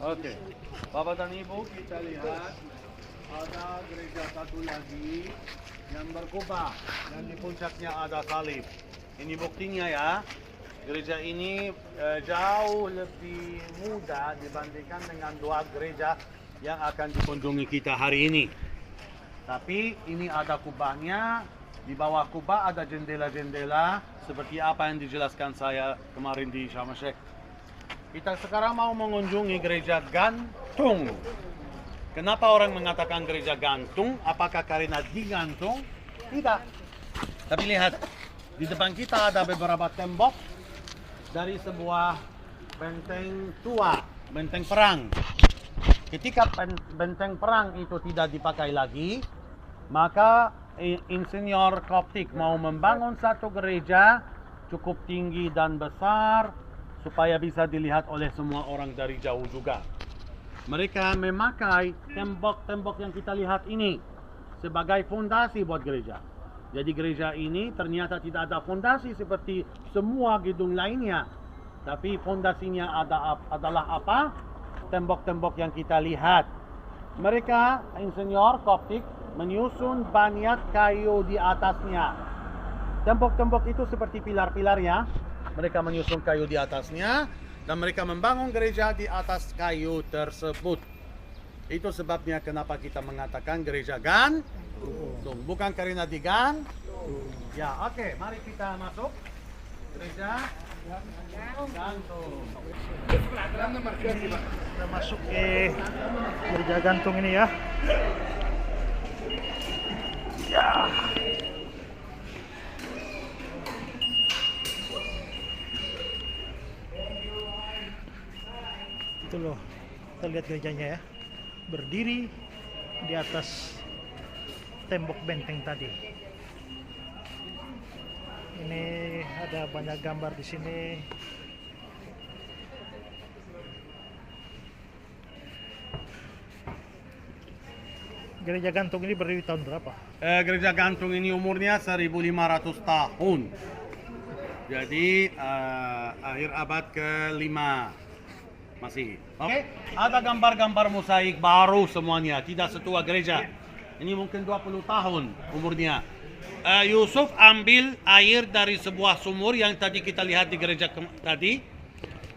Oke. Bapak dan Ibu, kita lihat ada gereja satu lagi yang berkubah dan di puncaknya ada salib. Ini buktinya ya. Gereja ini jauh lebih mudah dibandingkan dengan dua gereja yang akan dikunjungi kita hari ini. Tapi ini ada kubahnya, di bawah kubah ada jendela-jendela seperti apa yang dijelaskan saya kemarin di Sharm el-Sheikh. Kita sekarang mau mengunjungi gereja gantung. Kenapa orang mengatakan gereja gantung? Apakah karena digantung? Tidak. Tapi lihat, di depan kita ada beberapa tembok dari sebuah benteng tua, benteng perang. Ketika benteng perang itu tidak dipakai lagi, maka insinyur Koptik mau membangun satu gereja cukup tinggi dan besar supaya bisa dilihat oleh semua orang dari jauh juga. Mereka memakai tembok-tembok yang kita lihat ini sebagai fondasi buat gereja. Jadi gereja ini ternyata tidak ada fondasi seperti semua gedung lainnya. Tapi fondasinya adalah apa? Tembok-tembok yang kita lihat. Mereka, insinyur Koptik, menyusun banyak kayu di atasnya. Tembok-tembok itu seperti pilar-pilarnya. Mereka menyusun kayu di atasnya dan mereka membangun gereja di atas kayu tersebut. Itu sebabnya kenapa kita mengatakan gereja gantung. Bukan karena digantung. Ya, oke, mari kita masuk gereja gantung. Kita masuk ke gereja gantung ini ya. Ya. Itu loh, kita lihat gerejanya ya, berdiri di atas tembok benteng tadi. Ini ada banyak gambar di sini. Gereja gantung ini berdiri tahun berapa? Gereja gantung ini umurnya 1500 tahun. Jadi akhir abad ke-5 masih. Oke, ada gambar-gambar mosaik baru semuanya, tidak setua gereja. Ini mungkin 20 tahun umurnya. Yusuf ambil air dari sebuah sumur yang tadi kita lihat di gereja tadi.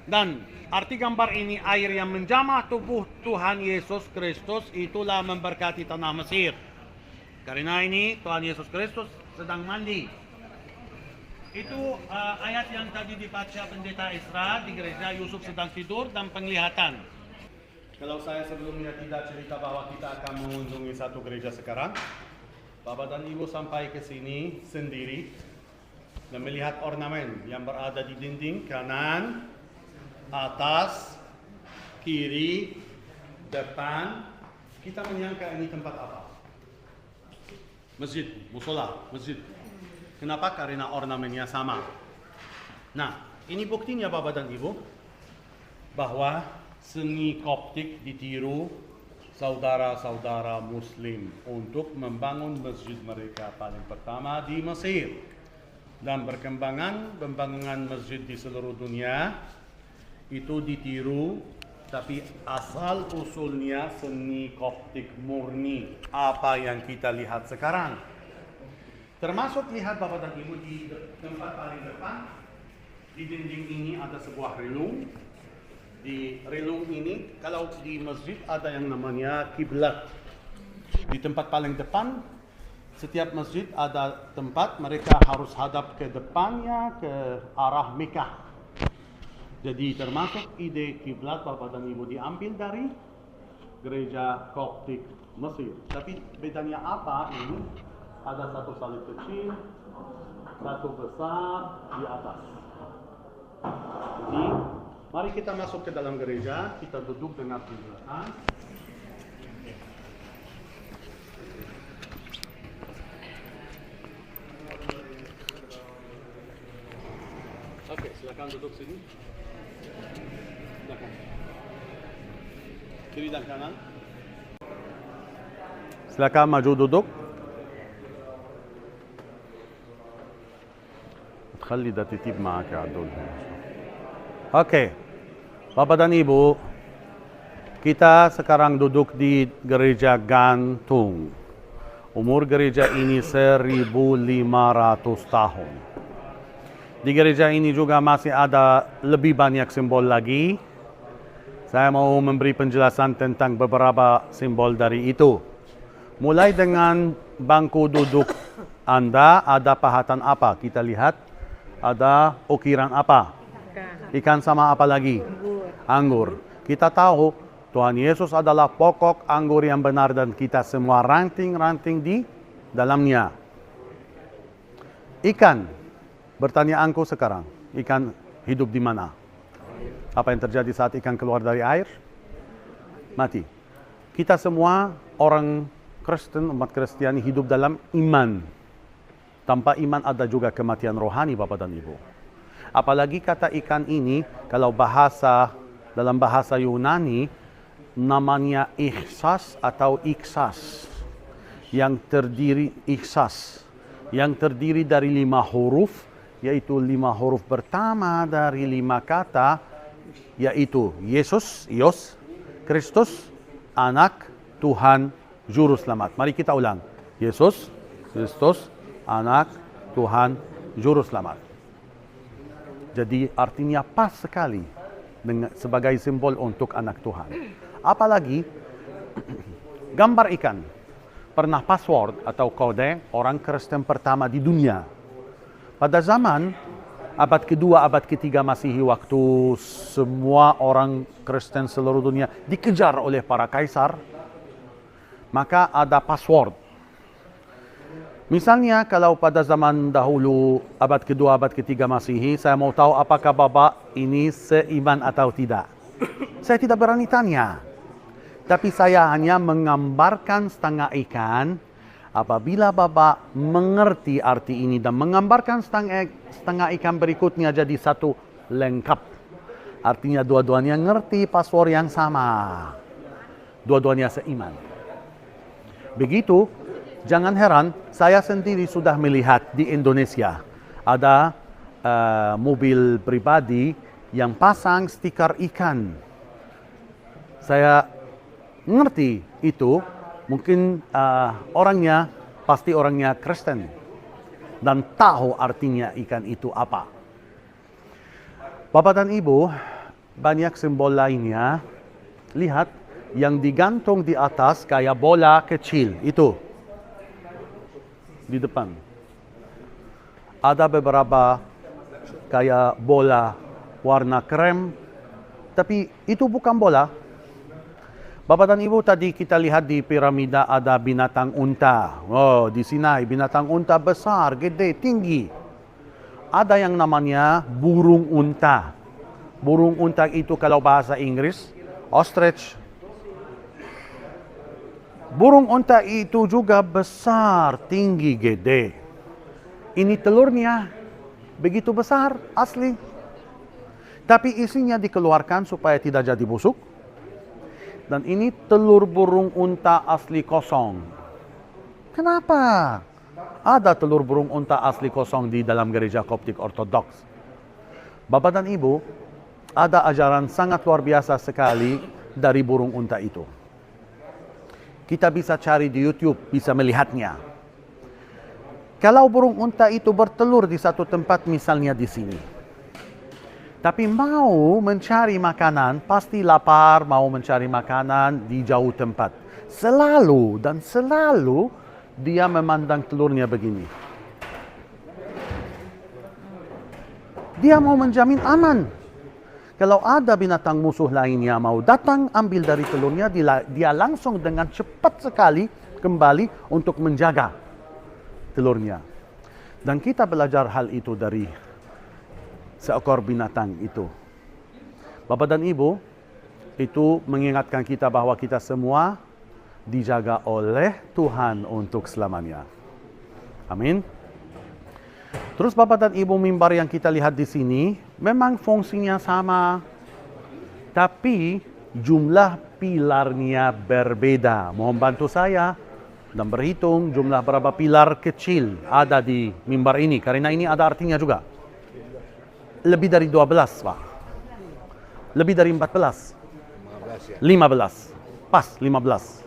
Dan arti gambar ini air yang menjamah tubuh Tuhan Yesus Kristus itulah memberkati tanah Mesir. Karena ini Tuhan Yesus Kristus sedang mandi. Itu ayat yang tadi dibaca pendeta Isra di gereja. Yusuf sedang tidur dan penglihatan. Kalau saya sebelumnya tidak cerita bahwa kita akan mengunjungi satu gereja sekarang, Bapak dan Ibu sampai ke sini sendiri dan melihat ornamen yang berada di dinding kanan, atas, kiri, depan. Kita menyangka ini tempat apa? Masjid, musola, masjid. Kenapa? Karena ornamennya sama. Nah, ini buktinya Bapak dan Ibu bahwa seni Koptik ditiru saudara-saudara Muslim untuk membangun masjid mereka paling pertama di Mesir. Dan pembangunan masjid di seluruh dunia itu ditiru, tapi asal usulnya seni Koptik murni, apa yang kita lihat sekarang. Termasuk lihat Bapak dan Ibu di tempat paling depan, di dinding ini ada sebuah relung. Di relung ini, kalau di masjid ada yang namanya kiblat. Di tempat paling depan, setiap masjid ada tempat mereka harus hadap ke depannya, ke arah Mekah. Jadi termasuk ide kiblat Bapak dan Ibu diambil dari gereja Koptik Mesir. Tapi bedanya apa ini? Ada satu salib kecil, satu besar di atas. Jadi, mari kita masuk ke dalam gereja, kita duduk dengan di belakang. Oke, silakan duduk sini. Silakan. Kiri dan kanan. Silakan maju duduk. خلي ده تتيب معاك يا عدول. Oke, Bapak dan Ibu, Kita sekarang duduk di gereja gantung. Umur gereja ini 1.500 tahun. Di gereja ini juga masih ada lebih banyak simbol lagi. Saya mau memberi penjelasan tentang beberapa simbol dari itu. Mulai dengan bangku duduk Anda, ada pahatan apa? Kita lihat, ada ukiran apa? Ikan sama apa lagi? Anggur. Kita tahu Tuhan Yesus adalah pokok anggur yang benar dan kita semua ranting-ranting di dalamnya. Ikan, pertanyaanku sekarang, ikan hidup di mana? Apa yang terjadi saat ikan keluar dari air? Mati. Kita semua orang Kristen, umat Kristiani hidup dalam iman. Tanpa iman ada juga kematian rohani, Bapak dan Ibu. Apalagi kata ikan ini, kalau dalam bahasa Yunani, namanya ikhsas atau iksas. Yang terdiri dari 5 huruf, yaitu 5 huruf pertama dari 5 kata, yaitu Yesus, Ios, Kristus, Anak, Tuhan, Juru Selamat. Mari kita ulang. Yesus, Kristus, Anak, Tuhan, Juru Selamat. Jadi artinya pas sekali sebagai simbol untuk anak Tuhan. Apalagi gambar ikan. Pernah password atau kode orang Kristen pertama di dunia. Pada zaman abad kedua, abad ketiga Masehi, waktu semua orang Kristen seluruh dunia dikejar oleh para kaisar, maka ada password. Misalnya kalau pada zaman dahulu abad kedua, abad ketiga Masehi, saya mau tahu apakah Bapak ini seiman atau tidak. Saya tidak berani tanya. Tapi saya hanya menggambarkan setengah ikan. Apabila Bapak mengerti arti ini dan menggambarkan setengah ikan berikutnya jadi satu lengkap. Artinya dua-duanya ngerti password yang sama. Dua-duanya seiman. Begitu, jangan heran, saya sendiri sudah melihat di Indonesia ada mobil pribadi yang pasang stiker ikan. Saya ngerti itu, mungkin pasti orangnya Kristen dan tahu artinya ikan itu apa. Bapak dan Ibu, banyak simbol lainnya. Lihat, yang digantung di atas kayak bola kecil, itu. Di depan. Ada beberapa kayak bola warna krem, tapi itu bukan bola. Bapak dan Ibu, tadi kita lihat di piramida ada binatang unta. Oh, di Sinai binatang unta besar, gede, tinggi. Ada yang namanya burung unta. Burung unta itu kalau bahasa Inggris, ostrich. Burung unta itu juga besar, tinggi, gede. Ini telurnya begitu besar, asli. Tapi isinya dikeluarkan supaya tidak jadi busuk. Dan ini telur burung unta asli kosong. Kenapa? Ada telur burung unta asli kosong di dalam gereja Koptik Ortodoks. Bapak dan Ibu, ada ajaran sangat luar biasa sekali dari burung unta itu. Kita bisa cari di YouTube, bisa melihatnya. Kalau burung unta itu bertelur di satu tempat, misalnya di sini. Tapi mau mencari makanan, pasti lapar, mau mencari makanan di jauh tempat. Selalu dan selalu dia memandang telurnya begini. Dia mau menjamin aman. Kalau ada binatang musuh lainnya mau datang ambil dari telurnya, dia langsung dengan cepat sekali kembali untuk menjaga telurnya. Dan kita belajar hal itu dari seekor binatang itu. Bapak dan Ibu, itu mengingatkan kita bahwa kita semua dijaga oleh Tuhan untuk selamanya. Amin. Terus Bapak dan Ibu, mimbar yang kita lihat di sini memang fungsinya sama, tapi jumlah pilarnya berbeda. Mohon bantu saya dan berhitung jumlah berapa pilar kecil ada di mimbar ini, karena ini ada artinya juga. Lebih dari 12, Pak. Lebih dari 14. 15 ya. 15. Pas 15.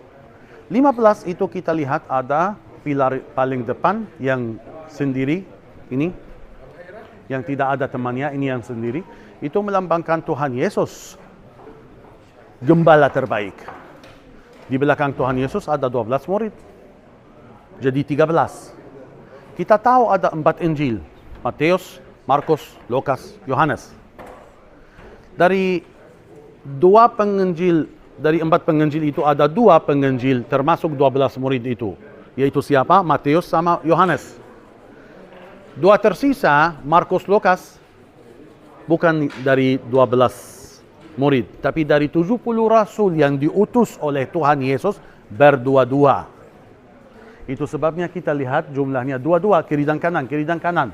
15 itu kita lihat ada pilar paling depan yang sendiri ini, yang tidak ada temannya, ini yang sendiri. Itu melambangkan Tuhan Yesus, gembala terbaik. Di belakang Tuhan Yesus ada 12 murid. Jadi 13. Kita tahu ada 4 Injil. Matius, Markus, Lukas, Yohanes. Dari 4 penginjil itu ada 2 penginjil termasuk 12 murid itu. Yaitu siapa? Matius sama Yohanes. 2 tersisa, Markus, Lukas, bukan dari 12 murid, tapi dari 70 rasul yang diutus oleh Tuhan Yesus berdua-dua. Itu sebabnya kita lihat jumlahnya dua-dua, kiri dan kanan, kiri dan kanan.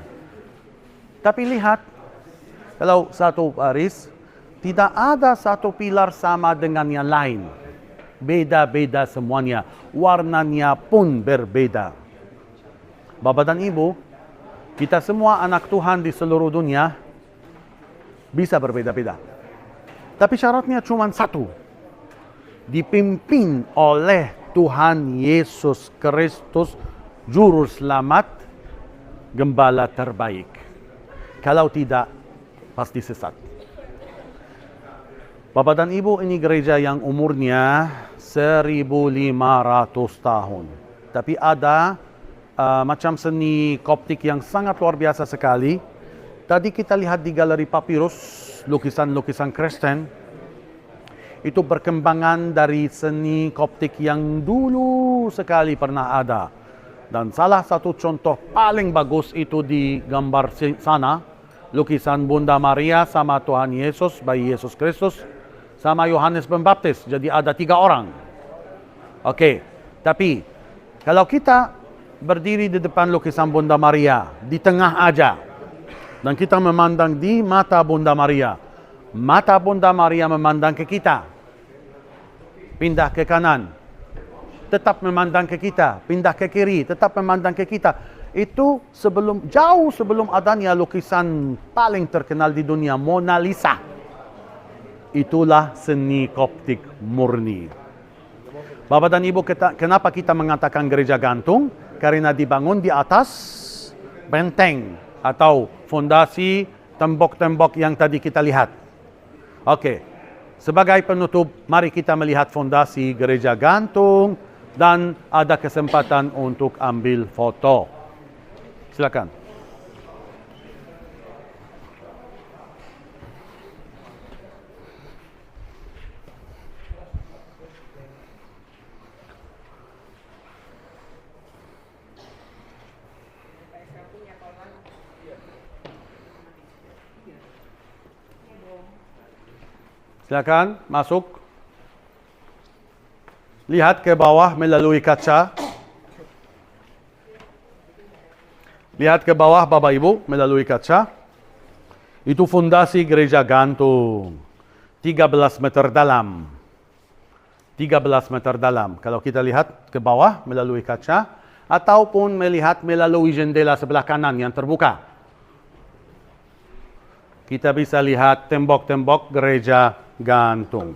Tapi lihat, kalau satu baris, tidak ada satu pilar sama dengan yang lain. Beda-beda semuanya. Warnanya pun berbeda. Bapak dan Ibu, kita semua anak Tuhan di seluruh dunia bisa berbeda-beda. Tapi syaratnya cuma satu. Dipimpin oleh Tuhan Yesus Kristus, Juru Selamat, Gembala terbaik. Kalau tidak, pasti sesat. Bapak dan Ibu, ini gereja yang umurnya 1500 tahun. Tapi ada macam seni Koptik yang sangat luar biasa sekali. Tadi kita lihat di galeri papirus, lukisan-lukisan Kristen. Itu perkembangan dari seni Koptik yang dulu sekali pernah ada. Dan salah satu contoh paling bagus itu di gambar sana. Lukisan Bunda Maria sama Tuhan Yesus, bayi Yesus Kristus, sama Yohanes Pembaptis. Jadi ada 3 orang. Oke, tapi kalau kita berdiri di depan lukisan Bunda Maria, di tengah aja, dan kita memandang di mata Bunda Maria, mata Bunda Maria memandang ke kita, pindah ke kanan, tetap memandang ke kita, pindah ke kiri, tetap memandang ke kita. Itu jauh sebelum adanya lukisan paling terkenal di dunia, Mona Lisa. Itulah seni Koptik murni. Bapak dan Ibu, kenapa kita mengatakan gereja gantung? Karena dibangun di atas benteng atau fondasi tembok-tembok yang tadi kita lihat. Oke, sebagai penutup, mari kita melihat fondasi gereja gantung dan ada kesempatan untuk ambil foto. Silakan. Silakan masuk. Lihat ke bawah melalui kaca. Lihat ke bawah Bapak Ibu melalui kaca. Itu fondasi gereja gantung. 13 meter dalam. 13 meter dalam. Kalau kita lihat ke bawah melalui kaca, ataupun melihat melalui jendela sebelah kanan yang terbuka, kita bisa lihat tembok-tembok gereja gantung.